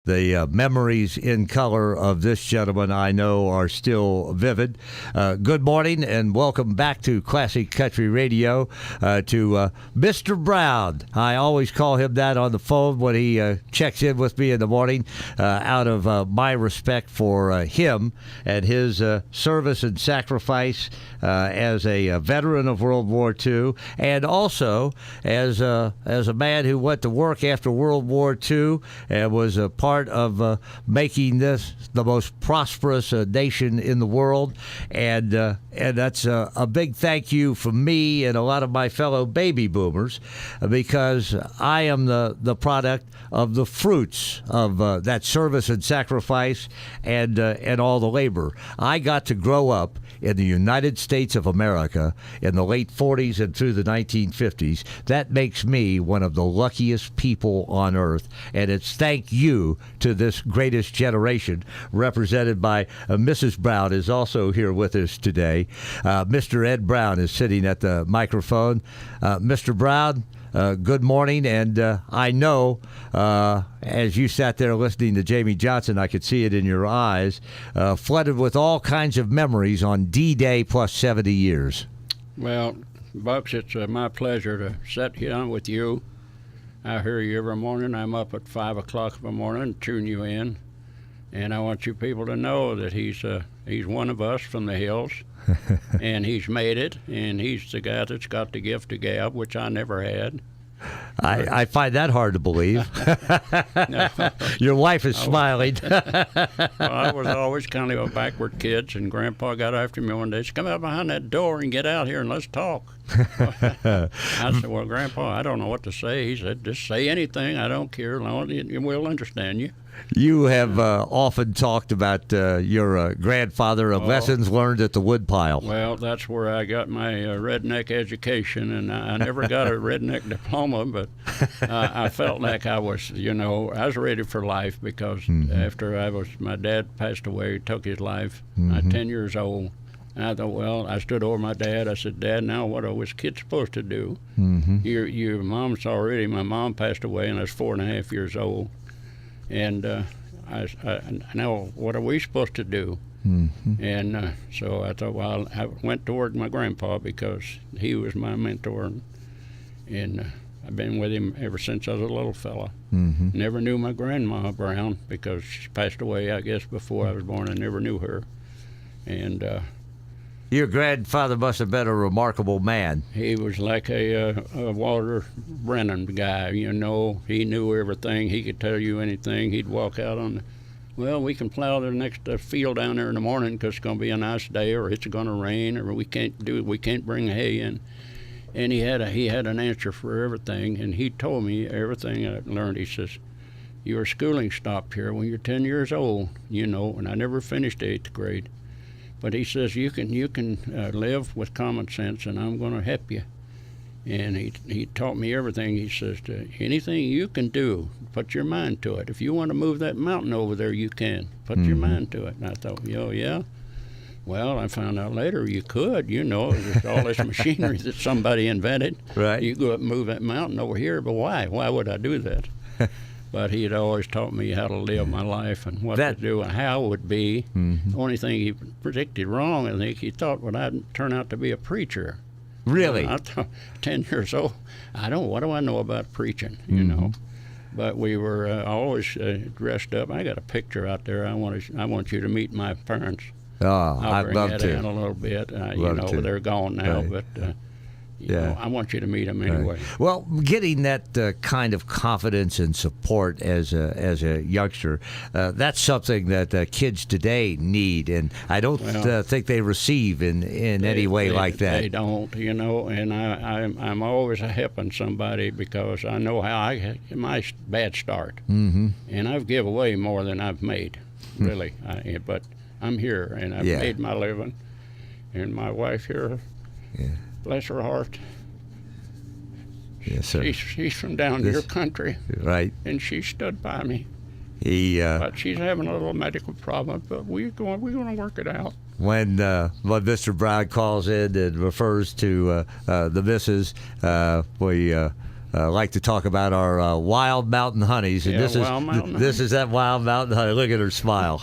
the memories in color of this gentleman, I know, are still vivid. Good morning and welcome back to Classic Country Radio to Mr. Brown. I always call him that on the phone when he checks in with me in the morning out of my respect for him and his service and sacrifice as a veteran of World War II, and also as a man who went to work after World War II and was a part of making this the most prosperous nation in the world. And that's a big thank you from me and a lot of my fellow baby boomers, because I am the product of the fruits of that service and sacrifice and all the labor. I got to grow up in the United States of America in the late 40s and through the 1950s. That makes me one of the luckiest people on earth, and it's thank you to this greatest generation, represented by Mrs. Brown is also here with us today. Mr. Ed Brown is sitting at the microphone. Mr. Brown, good morning, and I know as you sat there listening to Jamie Johnson, I could see it in your eyes, flooded with all kinds of memories on D-Day plus 70 years. Well, Bucks, it's my pleasure to sit here with you. I hear you every morning. I'm up at 5 o'clock in the morning, tune you in, and I want you people to know that he's one of us from the hills. And he's made it, and he's the guy that's got the gift of gab, which I never had. I find that hard to believe. No. Your wife is smiling. Well, I was always kind of a backward kid, and Grandpa got after me one day. He said, "Come out behind that door and get out here and let's talk." I said, "Well, Grandpa, I don't know what to say." He said, "Just say anything. I don't care. We'll understand you." You have often talked about your grandfather of lessons learned at the woodpile. Well, that's where I got my redneck education, and I never got a redneck diploma, but I felt like I was ready for life, because after my dad passed away, he took his life at 10 years old. And I thought, well, I stood over my dad. I said, "Dad, now what are us kids supposed to do? Your mom's already, my mom passed away, and I was 4.5 years old. And I now, what are we supposed to do?" And so I thought, well, I went toward my grandpa because he was my mentor, and I've been with him ever since I was a little fella. Never knew my grandma Brown because she passed away, I guess, before I was born. I never knew her. And your grandfather must have been a remarkable man. he was like a Walter Brennan guy, He knew everything. He could tell you anything. He'd walk out on, well, we can plow the next field down there in the morning because it's going to be a nice day, or it's going to rain, or we can't bring hay in. And he had an answer for everything, and he told me everything I learned. He says, "Your schooling stopped here when you're 10 years old, and I never finished 8th grade. But," he says, you can live with common sense, and I'm going to help you." And he taught me everything. He says, "Anything you can do, put your mind to it. If you want to move that mountain over there, you can. Put your mind to it." And I thought, yeah. Well, I found out later you could, there's all this machinery that somebody invented. Right. You go up and move that mountain over here, but why? Why would I do that? But he had always taught me how to live my life and what to do and how it would be. The only thing he predicted wrong, I think, he thought I'd turn out to be a preacher. Really? I thought, 10 years old, what do I know about preaching, But we were always dressed up. I got a picture out there. I want you to meet my parents. Oh, I'd love that to. in a little bit. They're gone now, right. But I want you to meet them anyway. Right. Well, getting that kind of confidence and support as a youngster, that's something that kids today need, and I don't think they receive in any way like that. They don't, and I'm always helping somebody because I know how I had my bad start, and I've given away more than I've made, really. But I'm here, and I've made my living, and my wife here. Yeah. Bless her heart. Yes, sir. She's from down your country. Right. And she stood by me. But she's having a little medical problem, but we're going to work it out. When Mr. Brown calls in and refers to the missus, we like to talk about our wild mountain honeys, and this is that wild mountain honey. Look at her smile.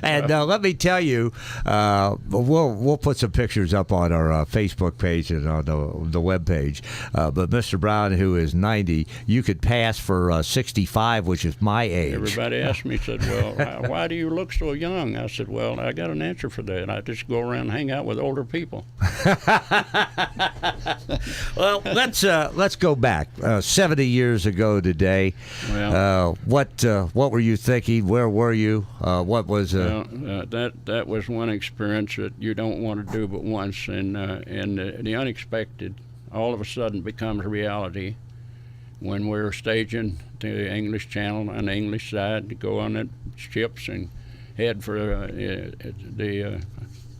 And let me tell you, we'll put some pictures up on our Facebook page and on the web page. But Mr. Brown, who is 90, you could pass for 65, which is my age. Everybody asked me, said, "Well, why do you look so young?" I said, "Well, I got an answer for that. I just go around and hang out with older people." Well, let's go back 70 years ago today. Well, what were you thinking? Where were you? What was that was one experience that you don't want to do but once, and the unexpected all of a sudden becomes reality when we're staging the English Channel on the English side to go on the ships and head for the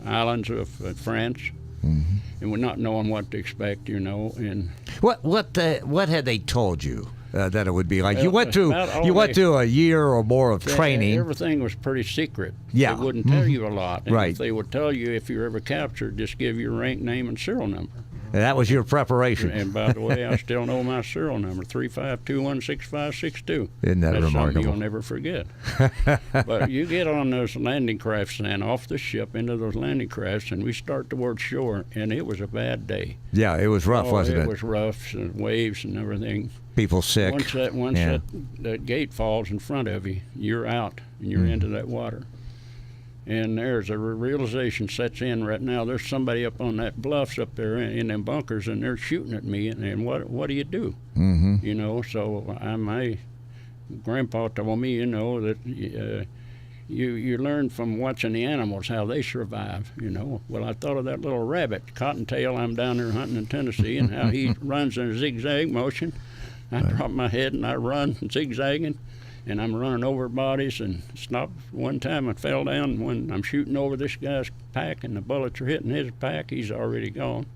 islands of France. Mm-hmm. And we're not knowing what to expect, And what had they told you that it would be like? Well, you went through a year or more of training. Everything was pretty secret. Yeah, they wouldn't tell you a lot. And right. If they would tell you if you're ever captured, just give your rank, name, and serial number. And that was your preparation. And by the way, I still know my serial number, 35216562. Isn't that That's remarkable? Something you'll never forget. But you get on those landing crafts and off the ship into those landing crafts, and we start towards shore, and it was a bad day. Yeah, it was rough, wasn't it? It was rough, and waves and everything. People sick. Once that gate falls in front of you, you're out, and you're into that water. And there's a realization sets in right now. There's somebody up on that bluffs up there in them bunkers, and they're shooting at me. And what do you do? Mm-hmm. So my grandpa told me, that you learn from watching the animals how they survive. Well, I thought of that little rabbit, Cottontail. I'm down there hunting in Tennessee, and how he runs in a zigzag motion. I drop my head and I run zigzagging. And I'm running over bodies and stopped one time. I fell down when I'm shooting over this guy's pack, and the bullets are hitting his pack. He's already gone.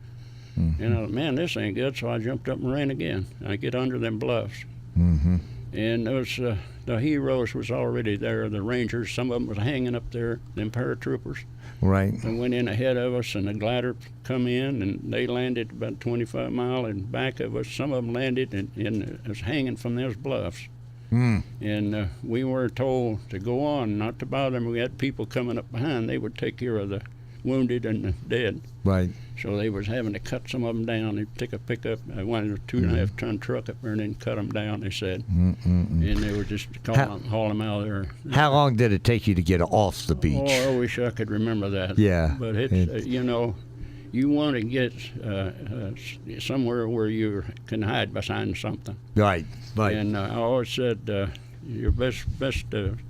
Mm-hmm. And I thought, man, this ain't good. So I jumped up and ran again. I get under them bluffs. Mm-hmm. And those the heroes was already there. The Rangers, some of them was hanging up there. Them paratroopers. Right. They went in ahead of us, and the glider come in, and they landed about 25 miles in back of us. Some of them landed and was hanging from those bluffs. And we were told to go on, not to bother them. We had people coming up behind. They would take care of the wounded and the dead. Right. So they was having to cut some of them down. They'd take a pickup, one of a 2.5 ton truck up there, and then cut them down, they said. And they were just haul them out of there. How long did it take you to get off the beach? Oh, I wish I could remember that. Yeah. But it's you want to get somewhere where you can hide behind something. Right. And I always said your best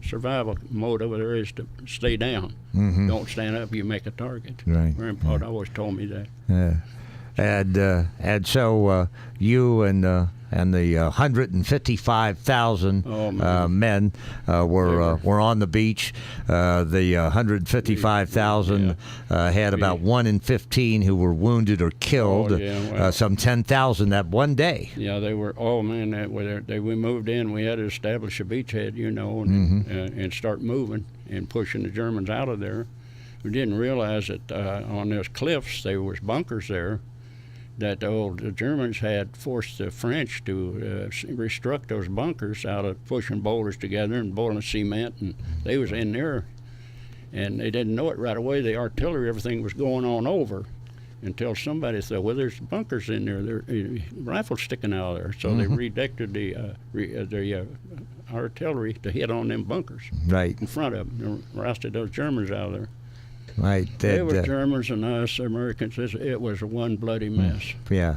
survival mode over there is to stay down. Mm-hmm. Don't stand up. You make a target. Right. Grandpa always told me that. Yeah. And so you and the 155,000 men were on the beach. The 155,000 had about 1 in 15 who were wounded or killed. Some 10,000 that one day. Yeah, they were. Oh man, we moved in. We had to establish a beachhead, and start moving and pushing the Germans out of there. We didn't realize that on those cliffs there was bunkers there. That the Germans had forced the French to restruct those bunkers out of pushing boulders together and boiling cement, and they was in there, and they didn't know it right away. The artillery, everything was going on over, until somebody said, "Well, there's bunkers in there. There rifles sticking out of there." So they redirected the artillery to hit on them bunkers right in front of them, and rousted those Germans out of there. Right. It was Germans and us, Americans. It was one bloody mess. Yeah.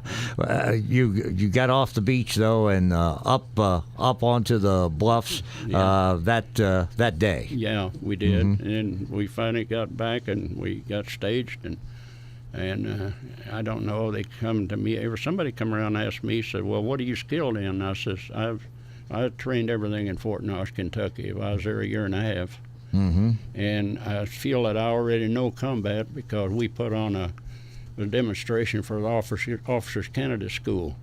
You got off the beach, though, and up onto the bluffs that day. Yeah, we did. And we finally got back, and we got staged. And I don't know, they come to me. Somebody come around and asked me, said, "Well, what are you skilled in?" And I says, I trained everything in Fort Knox, Kentucky. I was there a year and a half. And I feel that I already know combat because we put on a demonstration for the Officers Canada School.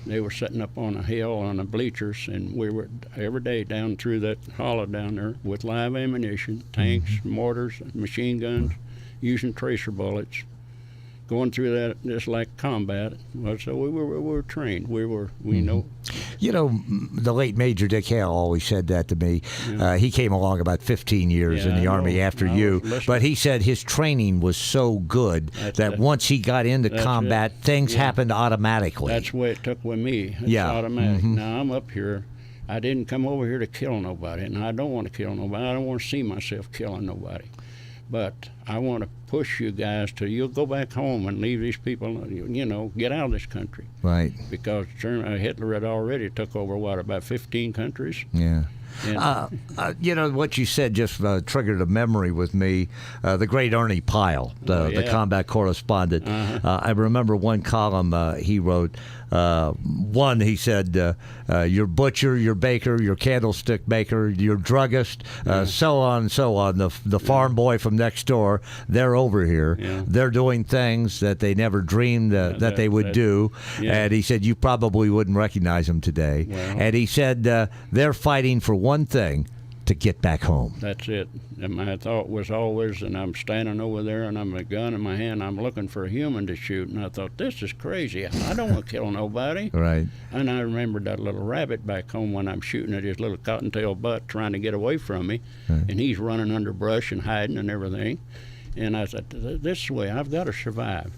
They were setting up on a hill on the bleachers, and we were every day down through that hollow down there with live ammunition, tanks, mortars, machine guns, using tracer bullets going through that just like combat. Well, so we were trained. We know. You know, the late Major Dick Hale always said that to me. Yeah. He came along about 15 years in the Army after you, but he said his training was so good that once he got into combat, things happened automatically. That's the way it took with me. It's automatic. Now I'm up here. I didn't come over here to kill nobody, and I don't want to kill nobody. I don't want to see myself killing nobody. But I want to push you guys till you'll go back home and leave these people, get out of this country. Right. Because Hitler had already took over, about 15 countries? Yeah. What you said just triggered a memory with me. The great Ernie Pyle, the combat correspondent. I remember one column he wrote. One, he said, your butcher, your baker, your candlestick maker, your druggist, so on and so on. The farm boy from next door, they're over here. Yeah. They're doing things that they never dreamed that they would do. Yeah. And he said, you probably wouldn't recognize them today. Well, and he said, they're fighting for one thing, to get back home. That's it. And my thought was always, and I'm standing over there and I'm a gun in my hand, I'm looking for a human to shoot, and I thought, this is crazy. I don't want to kill nobody. Right. And I remembered that little rabbit back home when I'm shooting at his little cottontail butt trying to get away from me, and he's running under brush and hiding and everything. And I said, this way, I've got to survive.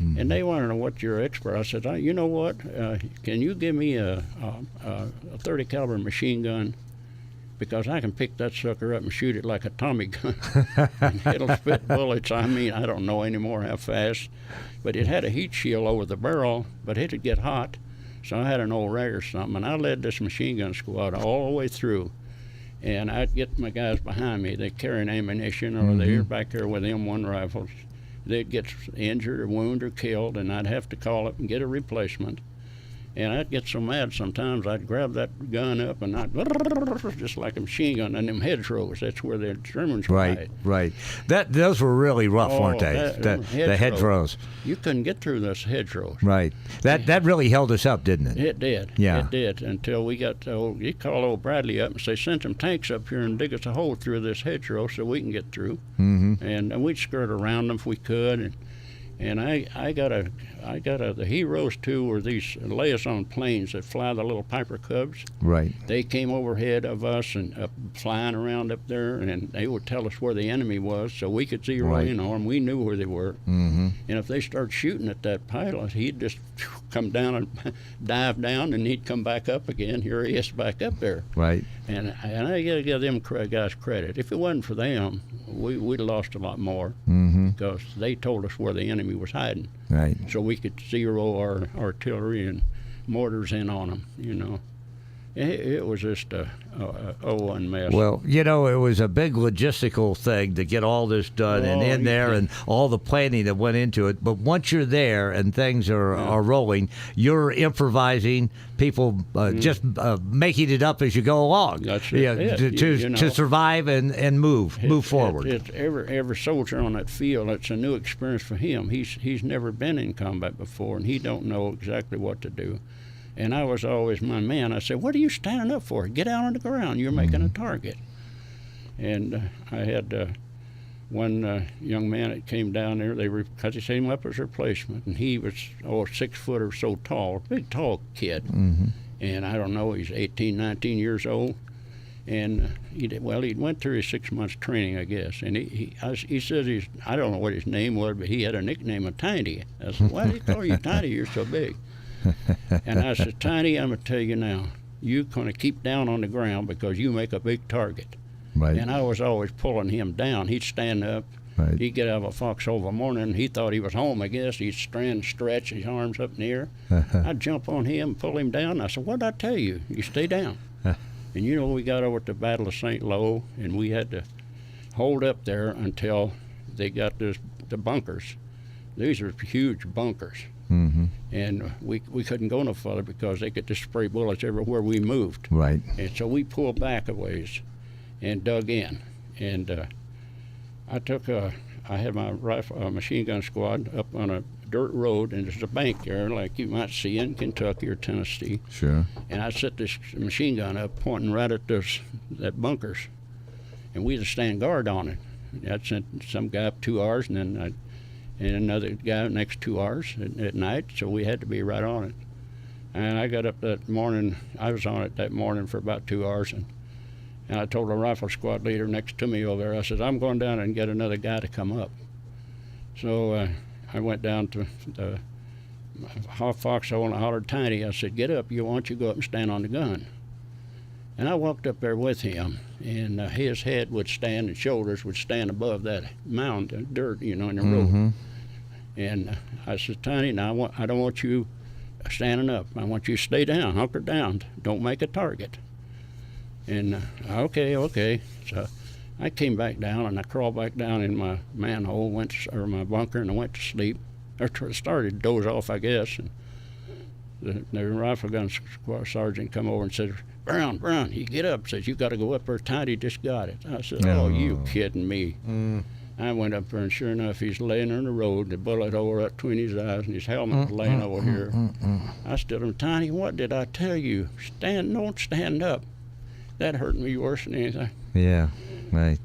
Mm-hmm. And they want to know what you're expert. I said, you know what, can you give me a 30 caliber machine gun? Because I can pick that sucker up and shoot it like a Tommy gun. And it'll spit bullets. I mean, I don't know anymore how fast. But it had a heat shield over the barrel, but it'd get hot. So I had an old rag or something, and I led this machine gun squad all the way through. And I'd get my guys behind me. They're carrying ammunition, or they're back there with M1 rifles. They'd get injured or wounded or killed, and I'd have to call up and get a replacement. And I'd get so mad sometimes I'd grab that gun up and I'd just like a machine gun, and them hedgerows. That's where the Germans were. Right. Those were really rough, weren't they? The hedgerows. You couldn't get through those hedgerows. Right. That really held us up, didn't it? It did. Yeah. It did until we got you call old Bradley up and say, send some tanks up here and dig us a hole through this hedgerow so we can get through. Mm-hmm. And we'd skirt around them if we could. And the heroes too were these liaison planes that fly the little Piper Cubs. Right. They came overhead of us and flying around up there, and they would tell us where the enemy was, so we could zero in on them. We knew where they were. Mm-hmm. And if they started shooting at that pilot, he'd just come down and dive down, and he'd come back up again. Here he is back up there. Right. And I got to give them guys credit. If it wasn't for them, we'd have lost a lot more, because they told us where the enemy was hiding. Right. So we could zero our artillery and mortars in on them, It was just a mess. Well, it was a big logistical thing to get all this done and all the planning that went into it. But once you're there and things are rolling, you're improvising, people just making it up as you go along. That's it. To survive and move forward. It's every soldier on that field, it's a new experience for him. He's never been in combat before, and he don't know exactly what to do. And I was always my man. I said, what are you standing up for? Get out on the ground. You're making a target. And I had one young man that came down there. They cut him up as a replacement. And he was 6 foot or so tall, big, tall kid. Mm-hmm. And I don't know, he's 18, 19 years old. And he went through his 6 months training, I guess. And he says I don't know what his name was, but he had a nickname of Tiny. I said, why do they call you Tiny? You're so big. And I said, Tiny, I'm going to tell you now, you're going to keep down on the ground because you make a big target. Right. And I was always pulling him down. He'd stand up. Right. He'd get out of a foxhole of morning. He thought he was home, I guess. He'd stretch his arms up in the air. I'd jump on him, pull him down. I said, what did I tell you? You stay down. And we got over at the Battle of St. Lo, and we had to hold up there until they got the bunkers. These are huge bunkers. Mm-hmm. And we couldn't go no further because they could just spray bullets everywhere we moved. Right. And so we pulled back a ways and dug in. And I had my machine gun squad up on a dirt road, and there's a bank there like you might see in Kentucky or Tennessee. Sure. And I set this machine gun up pointing right at that bunkers, and we'd stand guard on it. I'd send some guy up 2 hours, and then and another guy next 2 hours at night, so we had to be right on it. And I got up that morning, I was on it that morning for about 2 hours, and I told the rifle squad leader next to me over there, I said, I'm going down and get another guy to come up. So I went down to the foxhole and I hollered Tiny. I said, get up, why don't you go up and stand on the gun? And I walked up there with him, and his head would stand and shoulders would stand above that mound of dirt, in the road. And I said, Tiny, now I don't want you standing up. I want you to stay down, hunker down. Don't make a target. And okay. So I came back down, and I crawled back down in my manhole, my bunker, and I went to sleep. Or started to doze off, I guess. And the rifle gun sergeant come over and said, Brown, you get up. Says, you got to go up there. Tiny just got it. I said, oh, you kidding me. I went up there, and sure enough, he's laying there in the road, the bullet hole up between his eyes, and his helmet was laying over here. I stood him, Tiny, what did I tell you? Don't stand up. That hurt me worse than anything. Yeah, right.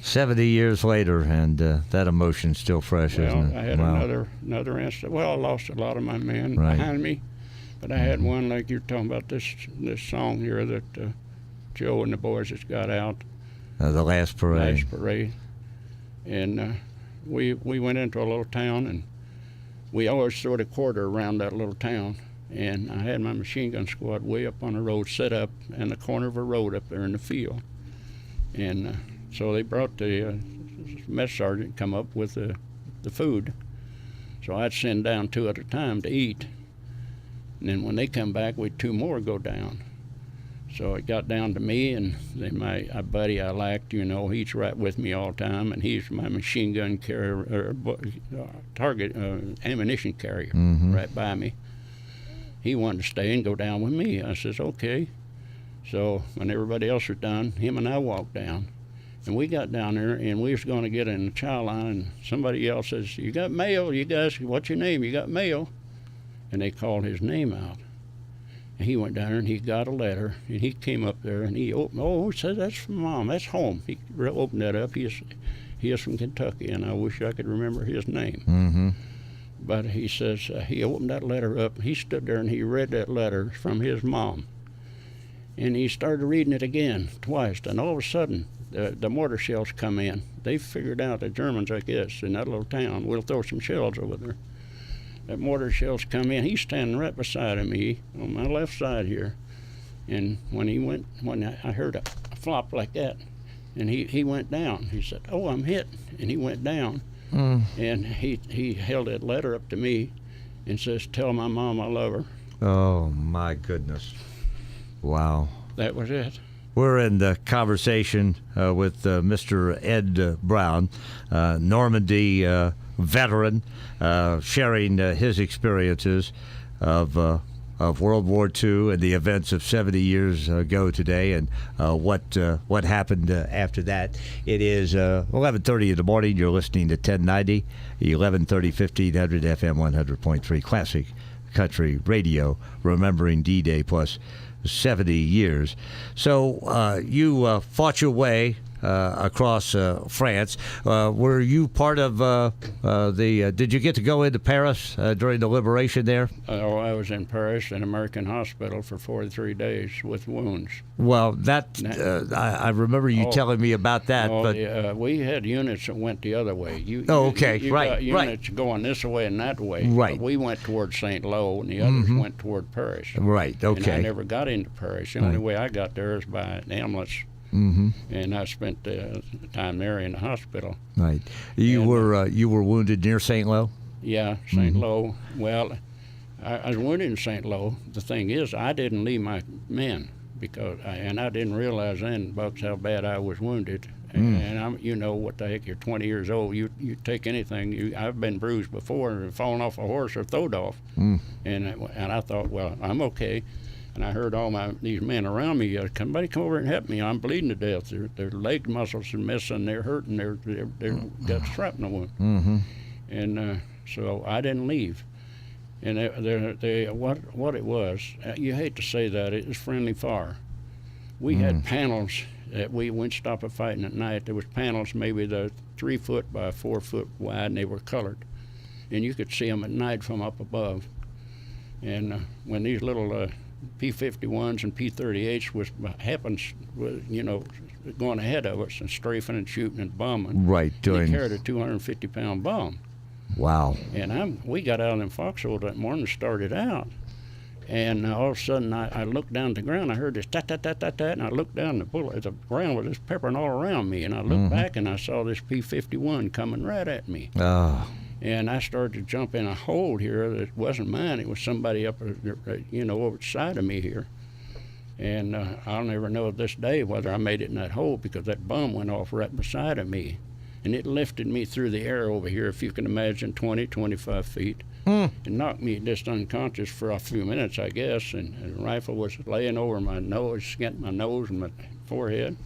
70 years later, and that emotion's still fresh, isn't it? I had another incident. Well, I lost a lot of my men behind me, but I had one like you're talking about this song here that Joe and the boys just got out. The Last Parade. Last Parade. And we went into a little town, and we always sort of quarter around that little town. And I had my machine gun squad way up on the road, set up in the corner of a road up there in the field. And so they brought the mess sergeant come up with the food. So I'd send down 2 at a time to eat. And then when they come back, we'd 2 more go down. So it got down to me, and then my buddy I liked, he's right with me all the time, and he's my machine gun carrier, target ammunition carrier, right by me. He wanted to stay and go down with me. I says, okay. So when everybody else was done, him and I walked down. And we got down there, and we was going to get in the chow line, and somebody else says, you got mail, you guys, what's your name? You got mail? And they called his name out. And he went down there, and he got a letter, and he came up there, and he opened, he said, that's from Mom, that's home. He opened that up. He is from Kentucky, and I wish I could remember his name. But he says, he opened that letter up, he stood there, and he read that letter from his mom. And he started reading it again, twice, and all of a sudden, the mortar shells come in. They figured out, the Germans, I guess, in that little town, we'll throw some shells over there. That mortar shells come in. He's standing right beside me on my left side here. And when I heard a flop like that, and he went down. He said, oh, I'm hit. And he went down. And he held that letter up to me and says, tell my mom I love her. Oh, my goodness. Wow. That was it. We're in the conversation with Mr. Ed Brown, Normandy veteran, sharing his experiences of World War II and the events of 70 years ago today, and what happened after that. It is 11:30 in the morning. You're listening to 1090, 1130, 1500 FM 100.3 Classic Country Radio, remembering D-Day plus 70 years. So you fought your way across France. Were you part of did you get to go into Paris during the liberation there? I was in Paris, in American hospital for 43 days with wounds. Well, I remember you telling me about that. But we had units that went the other way. You right, got units going this way and that way. Right. But we went toward St. Lo, and the others went toward Paris. Right, okay. And I never got into Paris. The only way I got there is by an ambulance. And I spent time there in the hospital. Right. You were wounded near St. Lo? Yeah, St. Lo. Well, I was wounded in St. Lo. The thing is, I didn't leave my men and I didn't realize then, Bucks, how bad I was wounded. And what the heck? You're 20 years old. You take anything. I've been bruised before and fallen off a horse or throwed off. And I thought, well, I'm okay. And I heard all these men around me, somebody come over and help me. I'm bleeding to death. Their leg muscles are missing. They're hurting. They've got shrapnel wound. And so I didn't leave. And what it was, you hate to say that, it was friendly fire. We had panels that we went stop a fighting at night. There was panels maybe 3 foot by 4 foot wide, and they were colored. and you could see them at night from up above. And when these little P-51s and P-38s was going ahead of us and strafing and shooting and bombing. Right, They carried a 250-pound bomb. Wow. And we got out in foxholes that morning and started out. And all of a sudden, I looked down at the ground. I heard this tat-tat-tat-tat-tat, and I looked down, the ground was just peppering all around me. And I looked back, and I saw this P-51 coming right at me. Oh. And I started to jump in a hole here that wasn't mine. It was somebody up, over the side of me here. And I'll never know this day whether I made it in that hole, because that bomb went off right beside of me. And it lifted me through the air over here, if you can imagine, 20, 25 feet. It knocked me just unconscious for a few minutes, I guess. And the rifle was laying over my nose, against my nose and my forehead.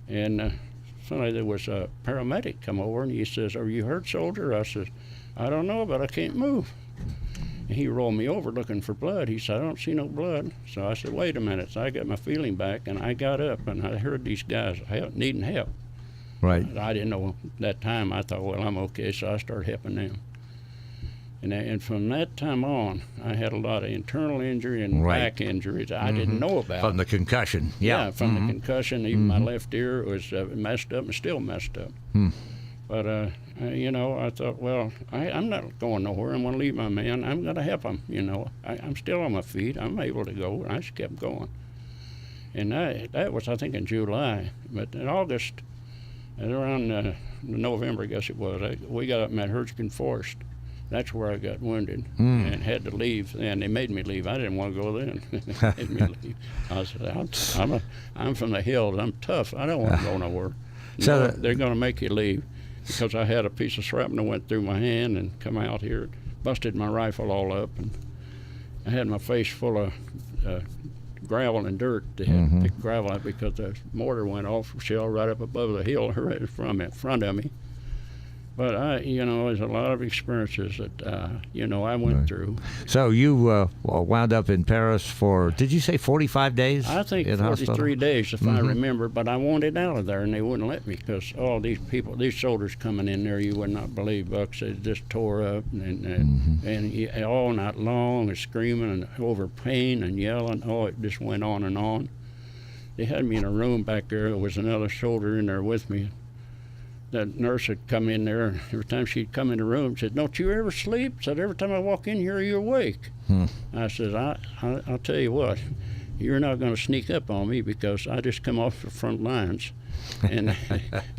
And suddenly there was a paramedic come over, and he says, "Are you hurt, soldier?" I says, "I don't know, but I can't move." And he rolled me over looking for blood. He said, "I don't see no blood." So I said, "Wait a minute." So I got my feeling back, and I got up, and I heard these guys needing help. Right. I didn't know at that time. I thought, well, I'm okay, so I started helping them. And from that time on, I had a lot of internal injury and back injuries I didn't know about. From the concussion. Yeah, from the concussion. Even my left ear was messed up and still messed up. But, I thought, well, I'm not going nowhere. I'm going to leave my man. I'm going to help him, I'm still on my feet. I'm able to go. And I just kept going. And that was, I think, in July. But in August, around November, I guess it was, we got up in that Hurricane Forest. That's where I got wounded and had to leave. And they made me leave. I didn't want to go then. They made me leave. I said, I'm from the hills. I'm tough. I don't want to go nowhere. So they're going to make you leave, because I had a piece of shrapnel went through my hand and come out here, busted my rifle all up, and I had my face full of gravel and dirt. They had to pick gravel out because the mortar went off shell right up above the hill right in front of me. But there's a lot of experiences that I went through. So you wound up in Paris for, did you say 45 days? I think 43 days, if I remember. But I wanted out of there, and they wouldn't let me, because all these people, these soldiers coming in there, you would not believe, Bucks. They just tore up and all night long, and screaming and over pain and yelling. Oh, it just went on and on. They had me in a room back there. There was another soldier in there with me. That nurse had come in there, and every time she'd come in the room, said, "Don't you ever sleep?" Said, "Every time I walk in here, you're awake." I said, I'll tell you what, you're not going to sneak up on me, because I just come off the front lines. And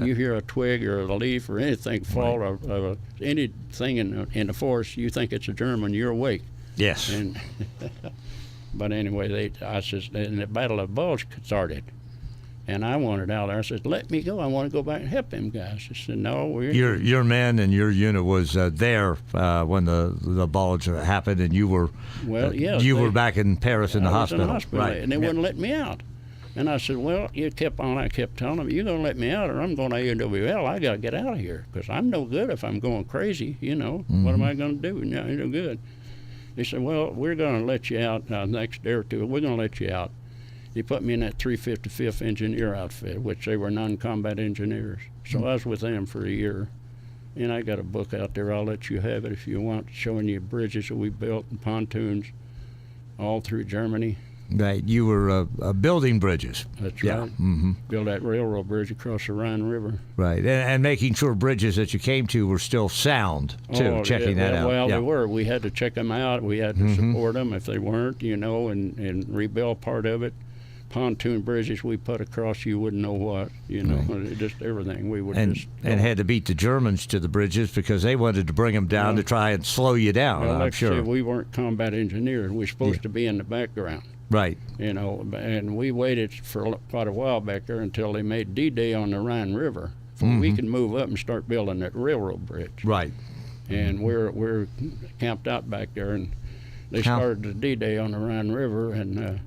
you hear a twig or a leaf or anything fall, or anything in the forest, you think it's a German, you're awake. Yes. And but anyway, I said, and the Battle of Bulge started. And I wanted out there. I said, "Let me go. I want to go back and help them guys." I said, "No, your man and your unit was there when the bulge happened, and you were were back in Paris in the hospital. In the hospital, right? And they wouldn't let me out. And I said, "Well, you kept on." I kept telling them, "You're going to let me out, or I'm going to AWL. I got to get out of here, because I'm no good if I'm going crazy. What am I going to do? No, you're no good." They said, "Well, we're going to let you out next day or two. We're going to let you out." They put me in that 355th Engineer outfit, which they were non-combat engineers. So I was with them for a year. And I got a book out there. I'll let you have it if you want, showing you bridges that we built and pontoons all through Germany. Right. You were building bridges. That's right. Built that railroad bridge across the Rhine River. Right. And making sure bridges that you came to were still sound, too, checking that out. Well, they were. We had to check them out. We had to support them if they weren't, and rebuild part of it. Pontoon bridges we put across, you wouldn't know what, just everything. We would and had to beat the Germans to the bridges, because they wanted to bring them down to try and slow you down. Well, I'm sure. We weren't combat engineers. We were supposed to be in the background. Right. And we waited for quite a while back there until they made D-Day on the Rhine River, before we could move up and start building that railroad bridge. Right. And we're camped out back there, and they started the D-Day on the Rhine River. And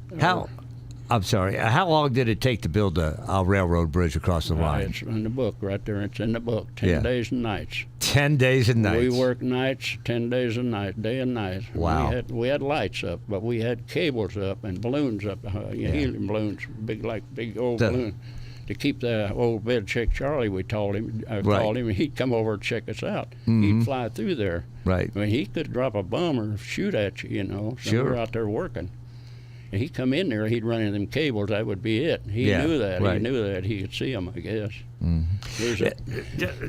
I'm sorry. How long did it take to build a railroad bridge across the Rhine? It's in the book right there. It's in the book. 10 days and nights. 10 days and nights. We worked nights, 10 days and nights, day and night. Wow. We had lights up, but we had cables up and balloons up, helium balloons, big old balloons. to keep the old bed check Charlie, we called him, and he'd come over and check us out. He'd fly through there. Right. I mean, he could drop a bomb or shoot at you, So Sure. we were out there working. And he'd come in there, he'd run into them cables, that would be it. He knew that. Right. He knew that. He could see them, I guess.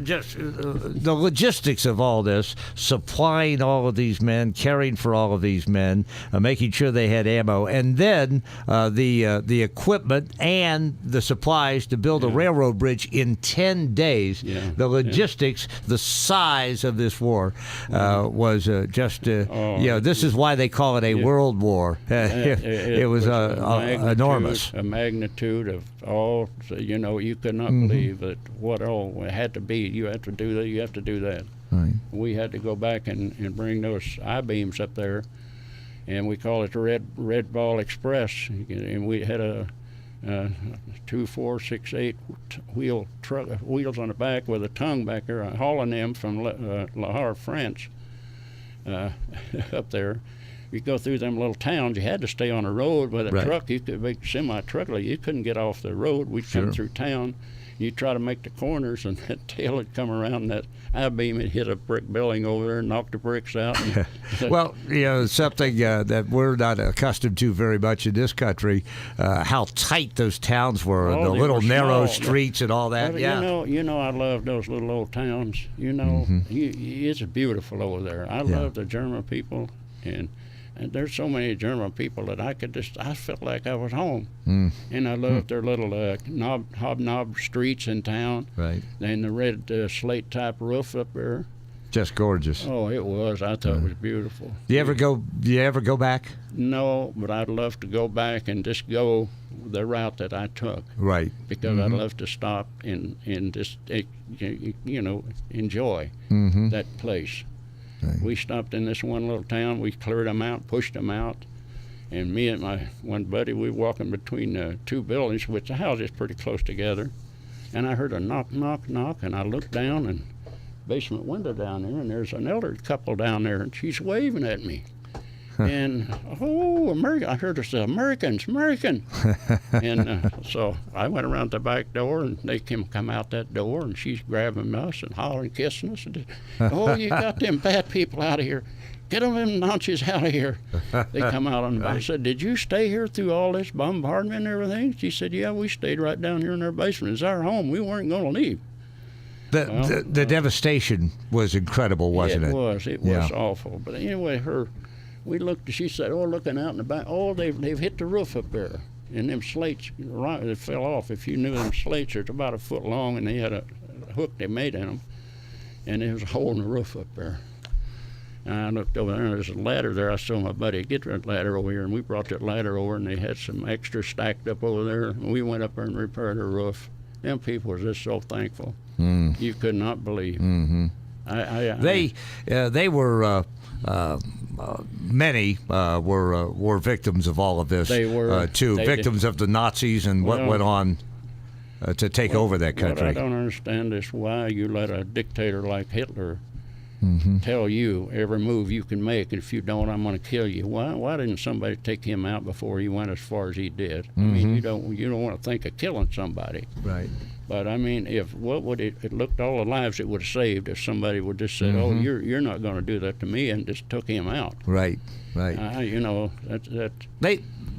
Just the logistics of all this, supplying all of these men, caring for all of these men, making sure they had ammo, and then the equipment and the supplies to build a railroad bridge in 10 days. Yeah. The logistics, the size of this war was just, this is why they call it a world war. It was enormous. A magnitude of all, you could not believe that what all it had to be. You have to do that, you have to do that. Right. We had to go back and bring those I-beams up there, and we call it the Red Ball Express. And we had a 2, 4, 6, 8 wheel truck, wheels on the back with a tongue back there, hauling them from La Havre, France, up there. You go through them little towns, you had to stay on the road with a truck. You could make semi-truckler. You couldn't get off the road. We'd come through town. You try to make the corners, and that tail would come around, and that I-beam would hit a brick building over there and knock the bricks out. Well, something that we're not accustomed to very much in this country, how tight those towns were, the little narrow streets and all that. But, I love those little old towns. It's beautiful over there. I love the German people, and there's so many German people that I felt like I was home. And I loved their little hobnob streets in town. Right. And the red slate type roof up there. Just gorgeous. Oh, it was. I thought it was beautiful. Do you ever go back? No, but I'd love to go back and just go the route that I took. Right. Because I'd love to stop and just enjoy that place. Right. We stopped in this one little town. We cleared them out, pushed them out, and me and my one buddy, we were walking between two buildings, which the houses pretty close together, and I heard a knock, knock, knock, and I looked down, and basement window down there, and there's an elderly couple down there, and she's waving at me. And, America! I heard her say, American. And so I went around the back door, and they come out that door, and she's grabbing us and hollering, kissing us. And, you got them bad people out of here. Get them nonches out of here. They come out, and I said, did you stay here through all this bombardment and everything? She said, yeah, we stayed right down here in our basement. It's our home. We weren't going to leave. The devastation was incredible, wasn't it? It was awful. But anyway, we looked, she said, looking out in the back, they've hit the roof up there. And them slates, they fell off. If you knew them slates, they're about a foot long, and they had a hook they made in them. And there was a hole in the roof up there. And I looked over there, and there's a ladder there. I saw my buddy get that ladder over here, and we brought that ladder over, and they had some extra stacked up over there. And we went up there and repaired the roof. Them people were just so thankful. You could not believe. They were... many were victims of all of this. They were victims of the Nazis and what went on to take over that country. What I don't understand is why you let a dictator like Hitler tell you every move you can make, and if you don't, I'm going to kill you. Why didn't somebody take him out before he went as far as he did? I mean, you don't want to think of killing somebody. Right. But I mean, what would it looked all the lives it would have saved if somebody would just said, "Oh, you're not going to do that to me," and just took him out. Right. That.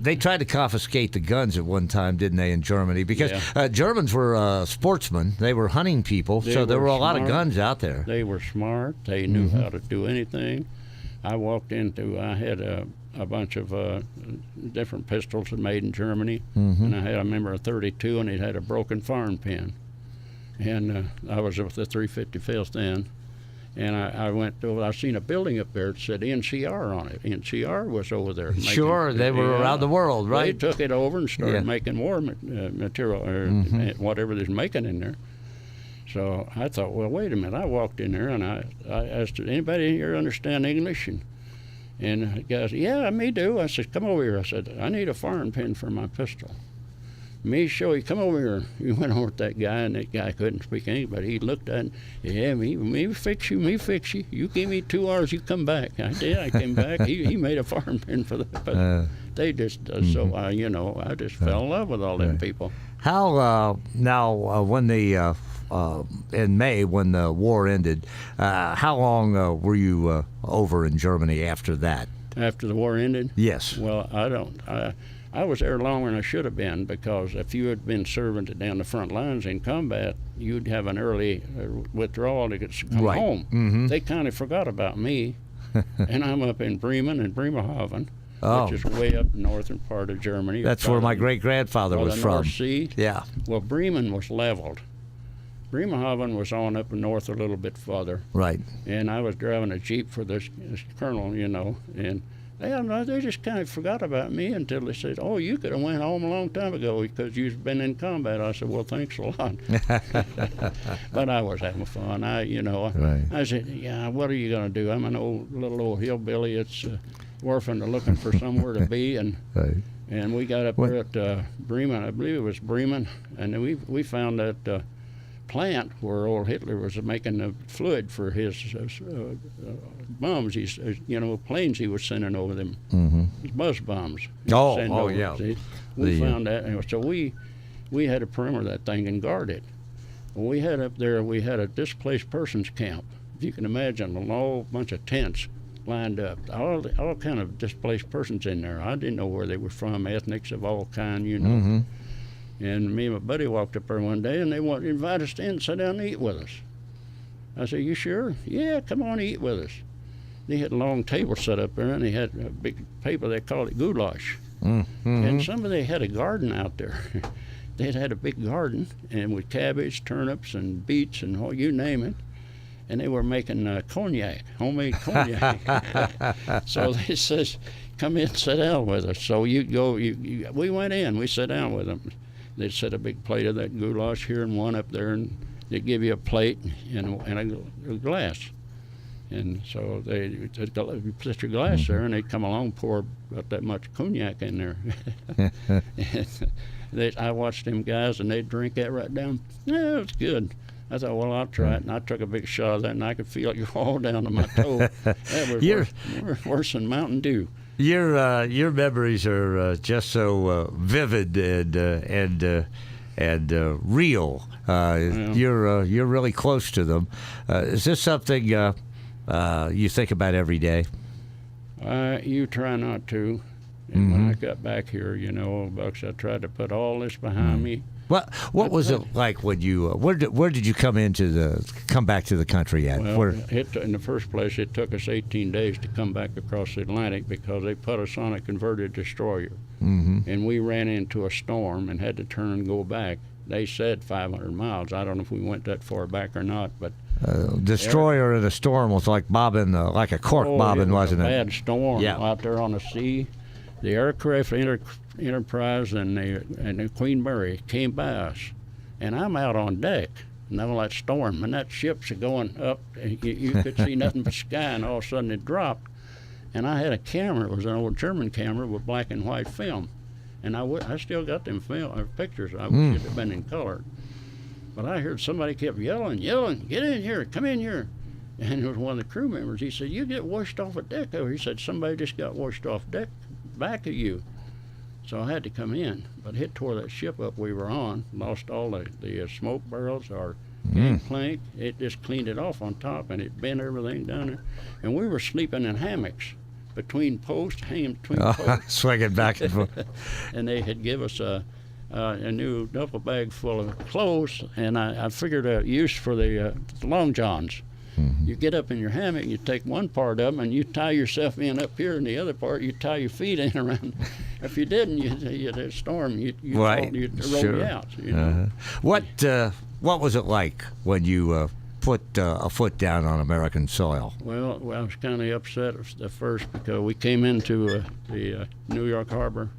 They tried to confiscate the guns at one time, didn't they, in Germany? Because Germans were sportsmen; they were hunting people, so there were a lot of guns out there. They were smart. They knew how to do anything. I had a bunch of different pistols made in Germany, and I remember a 32, and it had a broken farm pin. And I was with the 355th then, and I went over. I seen a building up there that said NCR on it. NCR was over there. They were around the world, right? They took it over and started making war material, or whatever they're making in there. So I thought, well, wait a minute. I walked in there, and I asked, did anybody here understand English? And the guy said, yeah, me do. I said, come over here. I said, I need a firing pin for my pistol. Me show you, come over here. He went over to that guy, and that guy couldn't speak English. He looked at it, me fix you. You give me 2 hours, you come back. I did. I came back. He made a firing pin for that. But they just, I just fell in love with all them people. How now when the in May when the war ended, how long were you over in Germany after that? After the war ended? Yes. Well, I was there longer than I should have been, because if you had been serving down the front lines in combat, you'd have an early withdrawal to come Right. home. Mm-hmm. They kind of forgot about me, and I'm up in Bremen and Bremerhaven, Oh. which is way up northern part of Germany. That's where my great-grandfather was the from. North Sea. Yeah. Well, Bremen was leveled. Bremerhaven was on up north a little bit further, Right. and I was driving a Jeep for this colonel, and they just kind of forgot about me until they said, "Oh, you could have went home a long time ago because you've been in combat." I said, "Well, thanks a lot." But I was having fun. Right. I said, "Yeah, what are you going to do? I'm an little old hillbilly. It's orphan looking for somewhere to be." Right. And we got up there at Bremen, I believe it was Bremen, and then we found that plant where old Hitler was making the fluid for his bombs, planes he was sending over them, his buzz bombs. Yeah. We found that, and so we had to perimeter that thing and guard it. Well, we had up there, we had a displaced persons camp. If you can imagine, a whole bunch of tents lined up, all kind of displaced persons in there. I didn't know where they were from, ethnics of all kind, Mm-hmm. And me and my buddy walked up there one day, and they wanted to invite us in and sit down and eat with us. I said, "You sure?" "Yeah, come on, eat with us." They had a long table set up there, and they had a big paper, they called it goulash. Mm-hmm. And somebody had a garden out there. They had a big garden, and with cabbage, turnips, and beets, and you name it. And they were making cognac, homemade cognac. So they says, "Come in, sit down with us." So we went in, we sat down with them. They'd set a big plate of that goulash here and one up there, and they'd give you a plate and a glass. And so you put your glass there, and they'd come along, pour about that much cognac in there. And I watched them guys, and they'd drink that right down. Yeah, it was good. I thought, well, I'll try it, and I took a big shot of that, and I could feel it all down to my toe. That was worse than Mountain Dew. Your memories are just so vivid and real. You're really close to them. Is this something you think about every day? You try not to. And when I got back here, Bucks, I tried to put all this behind me. What was it like when you? Where did you come back to the country at? Well, in the first place, it took us 18 days to come back across the Atlantic because they put us on a converted destroyer, and we ran into a storm and had to turn and go back. They said 500 miles. I don't know if we went that far back or not, but destroyer in a storm was like bobbing, like a cork bobbing, wasn't it? Bad storm out there on the sea. The aircraft Enterprise and the Queen Mary came by us, and I'm out on deck, and all that storm, and that ship's going up, and you could see nothing but sky, and all of a sudden it dropped, and I had a camera. It was an old German camera with black and white film, and I still got them pictures. I wish it had been in color, but I heard somebody kept yelling, "Get in here, come in here." And it was one of the crew members. He said, "You get washed off a deck over." He said, "Somebody just got washed off deck back of you." So I had to come in, but it tore that ship up we were on, lost all the smoke barrels, our gangplank. It just cleaned it off on top, and it bent everything down there. And we were sleeping in hammocks between posts, hanging between posts. Swinging back and forth. And they had give us a new duffel bag full of clothes, and I figured a use for the long johns. You get up in your hammock, you take one part of them, and you tie yourself in up here, and the other part you tie your feet in around. If you didn't, you'd a storm, you'd roll you out. What was it like when you put a foot down on American soil? Well, I was kind of upset at first because we came into the New York Harbor,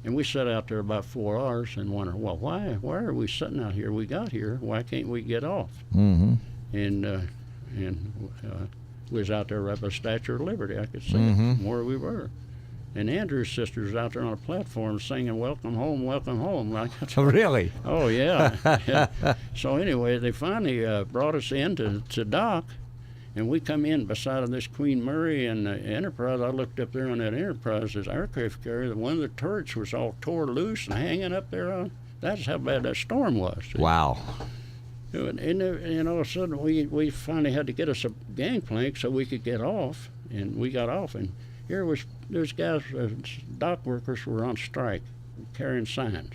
and we sat out there about 4 hours and wondered, well, why are we sitting out here? We got here. Why can't we get off? Mm-hmm. And we was out there right by the Statue of Liberty. I could see it from where we were. And Andrew's sister's out there on a platform singing "Welcome Home, Welcome Home." Oh, really? Oh, yeah. So anyway, they finally brought us in to dock, and we come in beside of this Queen Mary and the Enterprise. I looked up there on that Enterprise, this aircraft carrier. One of the turrets was all tore loose and hanging up there That's how bad that storm was. Wow. And all of a sudden, we finally had to get us a gangplank so we could get off, and we got off. And there's guys, dock workers were on strike, carrying signs.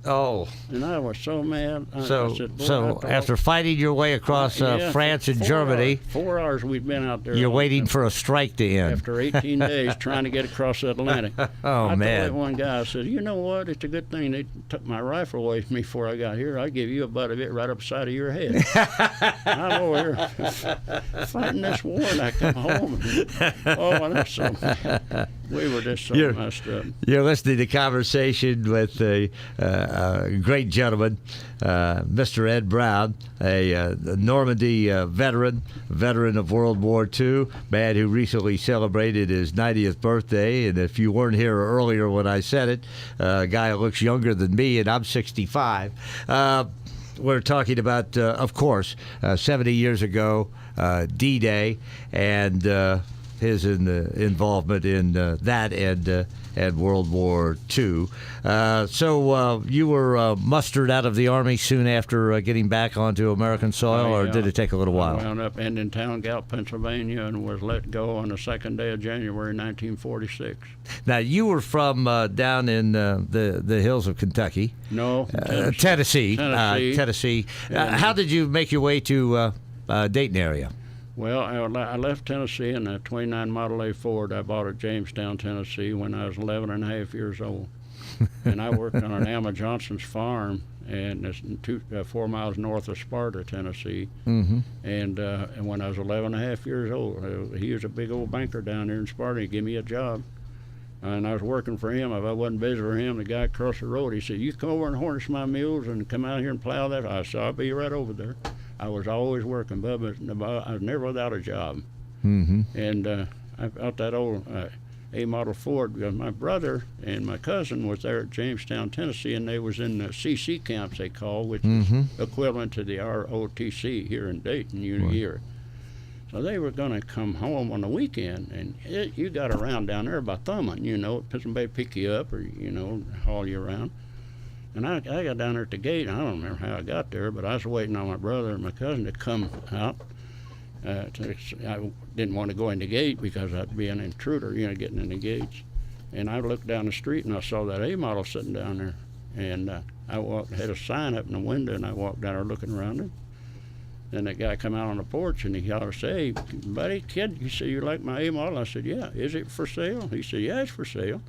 Oh. And I was so mad. So after fighting your way across France and Germany, 4 hours we'd been out there. You're waiting for a strike to end. After 18 days trying to get across the Atlantic. Oh, man. I told that one guy, I said, you know what? It's a good thing they took my rifle away from me before I got here. I'd give you a butt of it right upside of your head. I'm over here fighting this war, and I come home. And, that's so mad. We were just so messed up. You're listening to Conversation with a great gentleman, Mr. Ed Brown, a Normandy veteran of World War II, man who recently celebrated his 90th birthday. And if you weren't here earlier when I said it, a guy who looks younger than me, and I'm 65. We're talking about, of course, 70 years ago, D-Day, and his involvement in that and World War II. So you were mustered out of the Army soon after getting back onto American soil, or did it take a little while? I wound up in Indian Gap, Pennsylvania, and was let go on the 2nd day of January, 1946. Now, you were from down in the hills of Kentucky. No, Tennessee. Tennessee. How did you make your way to Dayton area? Well, I left Tennessee in a 29 Model A Ford I bought at Jamestown, Tennessee when I was 11 and a half years old. And I worked on an Alma Johnson's farm, and it's 4 miles north of Sparta, Tennessee. Mm-hmm. And when I was 11 and a half years old, he was a big old banker down there in Sparta. He gave me a job. And I was working for him. If I wasn't busy for him, the guy across the road, he said, you come over and harness my mules and come out here and plow that. I said, I'll be right over there. I was always working, Bubba. I was never without a job. Mm-hmm. And I got that old A model Ford because my brother and my cousin was there at Jamestown, Tennessee, and they was in the CC camps, they call, which is equivalent to the ROTC here in Dayton, year. So they were going to come home on the weekend, and you got around down there by thumbing, somebody pick you up or, haul you around. And I got down there at the gate. I don't remember how I got there, but I was waiting on my brother and my cousin to come out. I didn't want to go in the gate because I'd be an intruder, getting in the gates. And I looked down the street and I saw that A model sitting down there. And I had a sign up in the window, and I walked down there looking around it. Then that guy come out on the porch and he hollered, say, hey, buddy, kid, you say you like my A model? I said, yeah. Is it for sale? He said, yeah, it's for sale.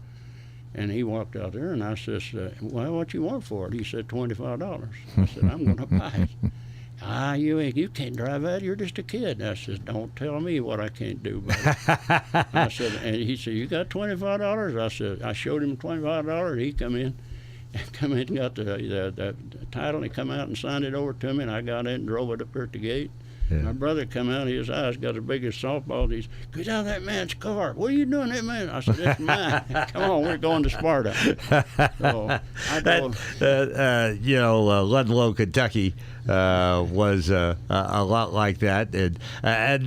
And he walked out there, and I says, well, what you want for it? He said, $25. I said, I'm going to buy it. You can't drive that. You're just a kid. I says, don't tell me what I can't do, buddy. I said, and he said, you got $25? I said, I showed him $25. He come in and got the title, and he come out and signed it over to me, and I got in and drove it up there at the gate. Yeah. My brother come out, his eyes got as big as softballs. He's, get out of that man's car. What are you doing, that man? I said, it's mine. Come on, we're going to Sparta. So I drove. Ludlow, Kentucky was a lot like that. And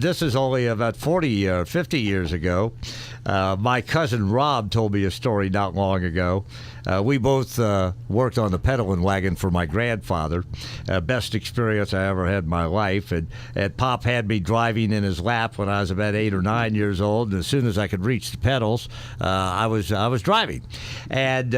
this is only about 40 or 50 years ago. My cousin Rob told me a story not long ago. We both worked on the peddling wagon for my grandfather. Best experience I ever had in my life. And Pop had me driving in his lap when I was about 8 or 9 years old. And as soon as I could reach the pedals, I was driving. And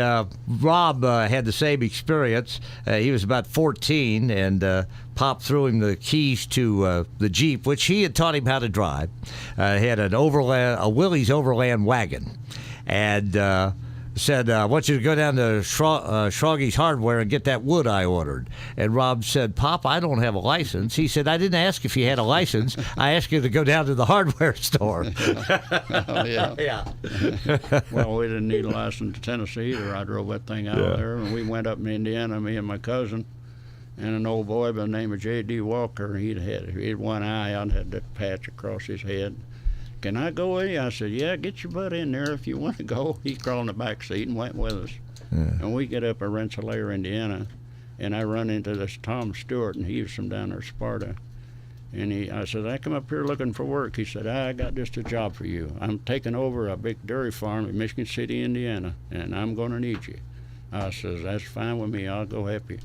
Rob had the same experience. He was about 14, and Pop threw him the keys to the Jeep, which he had taught him how to drive. He had a Willys Overland wagon. And said, I want you to go down to Schroggy's Hardware and get that wood I ordered. And Rob said, Pop, I don't have a license. He said, I didn't ask if you had a license. I asked you to go down to the hardware store. Oh, yeah. Yeah. Well, we didn't need a license in Tennessee either. I drove that thing out of there, and we went up in Indiana, me and my cousin, and an old boy by the name of J.D. Walker. He had one eye out and had that patch across his head. Can I go with you? I said, yeah, get your butt in there if you want to go. He crawled in the back seat and went with us. Yeah. And we get up at Rensselaer, Indiana, and I run into this Tom Stewart, and he was from down there, Sparta. And I said, I come up here looking for work. He said, I got just a job for you. I'm taking over a big dairy farm in Michigan City, Indiana, and I'm going to need you. I says, that's fine with me. I'll go help you.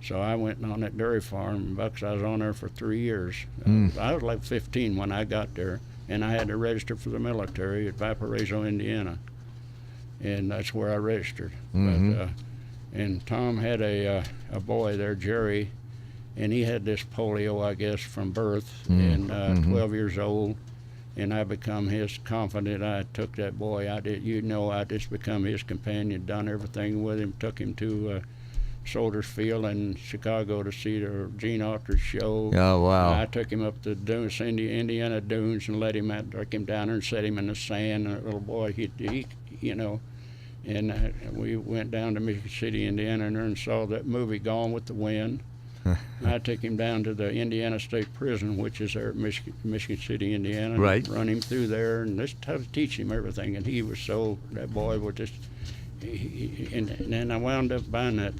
So I went on that dairy farm. Bucks, I was on there for 3 years. I was like 15 when I got there, and I had to register for the military at Valparaiso, Indiana. And that's where I registered. But, and Tom had a boy there, Jerry, and he had this polio, I guess, from birth, and 12 years old. And I become his confidant. I took that boy. I just become his companion, done everything with him, took him to Soldiers Field in Chicago to see the Gene Autry show. Oh, wow. I took him up to dunes, Indiana dunes, and took him down there and set him in the sand. And that little boy, he and we went down to Michigan City, Indiana, and saw that movie Gone with the Wind. I took him down to the Indiana State Prison, which is there at Michigan City, Indiana. Right. Run him through there and just had to teach him everything. And he was that boy was just, and then I wound up buying that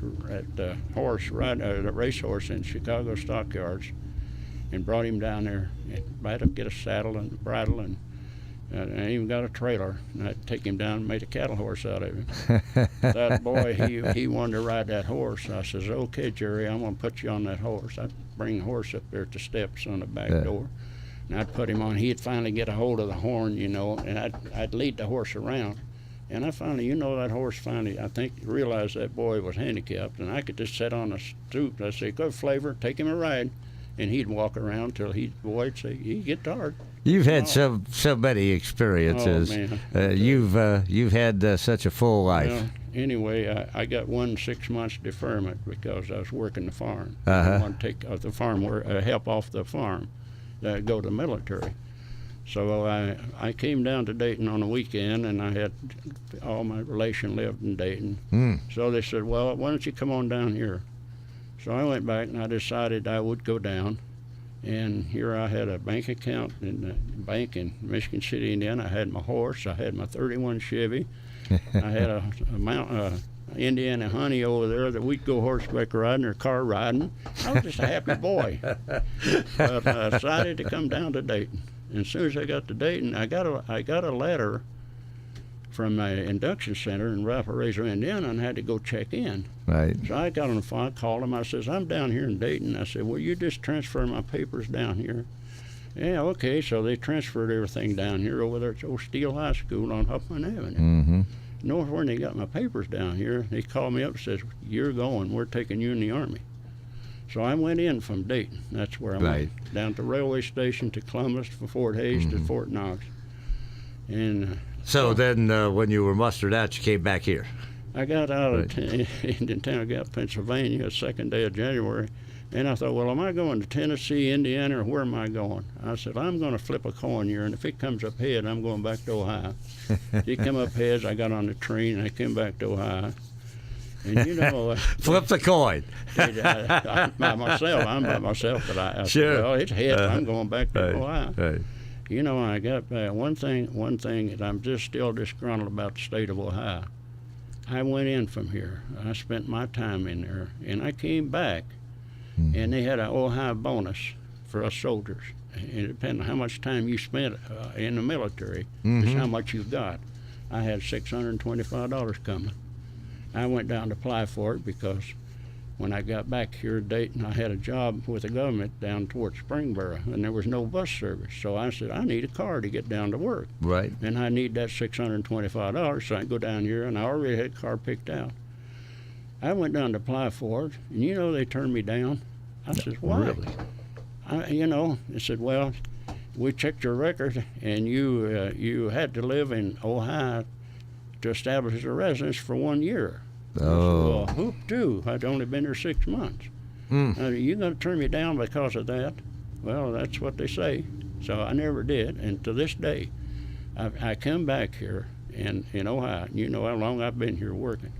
racehorse in Chicago Stockyards, and brought him down there. And I had to get a saddle and a bridle, and I even got a trailer. And I'd take him down and made a cattle horse out of him. That boy, he wanted to ride that horse. I says, okay, Jerry, I'm going to put you on that horse. I'd bring the horse up there at the steps on the back door, and I'd put him on. He'd finally get a hold of the horn, and I'd lead the horse around. And I finally, that horse finally, I think, realized that boy was handicapped, and I could just sit on a stoop. I'd say, go, Flavor, take him a ride. And he'd walk around till boy'd say, he'd get tired. You've had so many experiences. Oh, man. You've had such a full life. Well, anyway, I got 6 months deferment because I was working the farm. I Uh-huh. didn't want to take the farm help off the farm, go to the military. So I came down to Dayton on the weekend, and I had all my relation lived in Dayton. So they said, well, why don't you come on down here? So I went back, and I decided I would go down. And here I had a bank account in the bank in Michigan City, Indiana. I had my horse. I had my 31 Chevy. I had a Indiana honey over there that we'd go horseback riding or car riding. I was just a happy boy. But I decided to come down to Dayton. And as soon as I got to Dayton, I got a letter from my induction center in Valparaiso, Indiana, and had to go check in. Right. So I got on the phone, called him. I says, I'm down here in Dayton. I said, well, you just transfer my papers down here. Yeah, okay. So they transferred everything down here over there at Old Steel High School on Huffman Avenue. North when they got my papers down here, they called me up and says, you're going. We're taking you in the Army. So I went in from Dayton. That's where I went. Down to railway station, to Columbus, to Fort Hays, to Fort Knox. And so then when you were mustered out, you came back here. I got out of Indian Town, got Pennsylvania, the second day of January, and I thought, well, am I going to Tennessee, Indiana, or where am I going? I said, I'm going to flip a coin here, and if it comes up head, I'm going back to Ohio. It come up heads, I got on the train, and I came back to Ohio. And flip the coin. I'm by myself, but I sure. said, well, it's heads, I'm going back to Ohio. Right. I got one thing that I'm just still disgruntled about the state of Ohio. I went in from here. I spent my time in there, and I came back, and they had an Ohio bonus for us soldiers. And depending on how much time you spent in the military, is how much you got. I had $625 coming. I went down to apply for it because when I got back here to Dayton, I had a job with the government down towards Springboro, and there was no bus service. So I said, I need a car to get down to work. Right. And I need that $625 so I can go down here, and I already had a car picked out. I went down to apply for it, and they turned me down. I said, why? Really? They said, well, we checked your record, and you had to live in Ohio to establish a residence for 1 year. Oh. I said, well, whoop-doo, I'd only been there 6 months. Are you going to turn me down because of that? Well, that's what they say. So I never did, and to this day, I come back here in Ohio. You know how long I've been here working.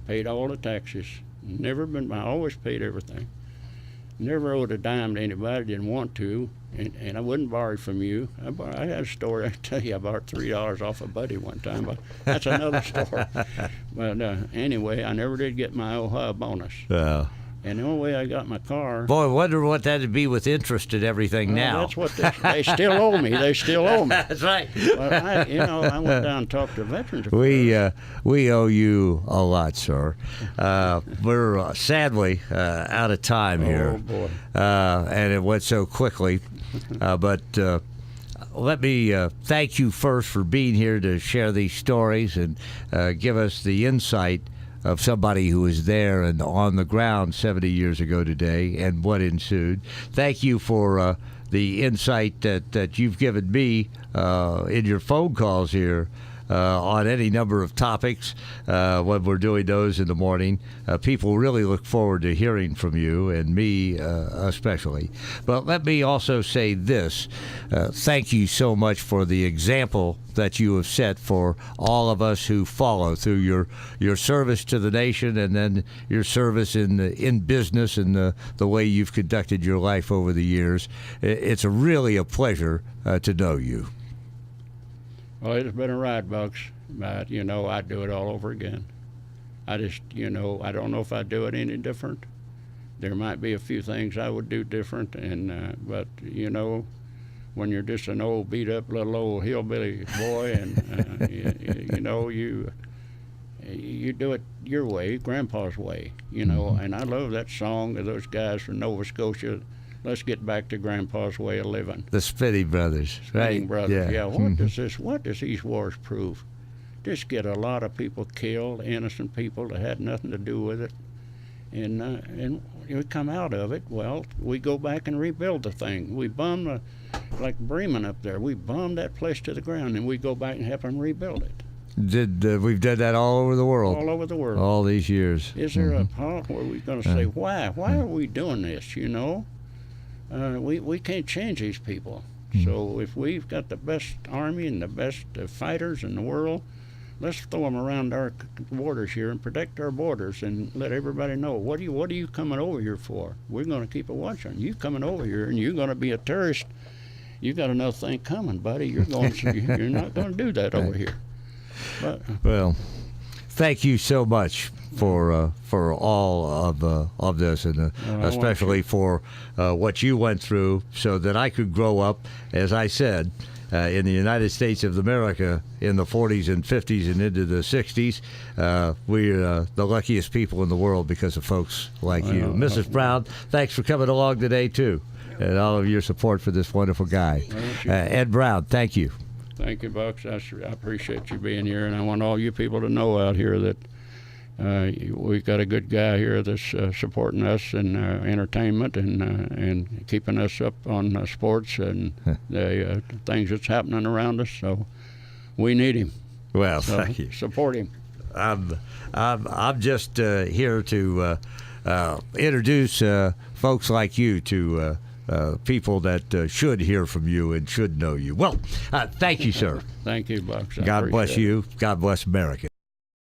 Paid all the taxes. I always paid everything. Never owed a dime to anybody, didn't want to, and I wouldn't borrow from you. I had a story, I tell you, I borrowed $3 off a buddy one time, but that's another story. But anyway, I never did get my Ohio bonus. And the only way I got my car. Boy, I wonder what that'd be with interest and everything now. That's what they still owe me. They still owe me. That's right. But I went down and talked to Veterans Affairs. We owe you a lot, sir. We're sadly out of time here. Oh boy! And it went so quickly. But let me thank you first for being here to share these stories and give us the insight of somebody who was there and on the ground 70 years ago today and what ensued. Thank you for the insight that you've given me in your phone calls here on any number of topics when we're doing those in the morning. People really look forward to hearing from you, and me especially. But let me also say this. Thank you so much for the example that you have set for all of us who follow through your service to the nation and then your service in business and the way you've conducted your life over the years. It's really a pleasure to know you. Well, it's been a ride, Bucks, but, I'd do it all over again. I just, I don't know if I'd do it any different. There might be a few things I would do different, but, when you're just an old, beat-up, little old hillbilly boy and, you do it your way, Grandpa's way, and I love that song of those guys from Nova Scotia. Let's get back to Grandpa's way of living. The Spitting Brothers, right? Spitting Brothers, yeah. Mm-hmm. What does these wars prove? Just get a lot of people killed, innocent people that had nothing to do with it, and we come out of it. Well, we go back and rebuild the thing. We bum like Bremen up there. We bummed that place to the ground, and we go back and help them rebuild it. We've done that all over the world. All over the world. All these years. Is there a part where we're going to say, why? Why are we doing this? We can't change these people. So if we've got the best army and the best fighters in the world, let's throw them around our borders here and protect our borders and let everybody know, what are you coming over here for? We're going to keep a watch on you coming over here, and you're going to be a terrorist. You got another thing coming, buddy. You're not going to do that over here. But, well, thank you so much for all of this, and especially for what you went through, so that I could grow up, as I said, in the United States of America in the 40s and 50s and into the 60s. We're the luckiest people in the world because of folks like you. Mrs. Brown, thanks for coming along today, too, and all of your support for this wonderful guy. Ed Brown, thank you. Thank you, Bucks. I appreciate you being here, and I want all you people to know out here that we've got a good guy here that's supporting us in entertainment and keeping us up on sports and the things that's happening around us. So we need him. Well, thank you. Support him. I'm just here to introduce folks like you to people that should hear from you and should know you. Well, thank you, sir. Thank you, Bucks. God bless you. God bless America.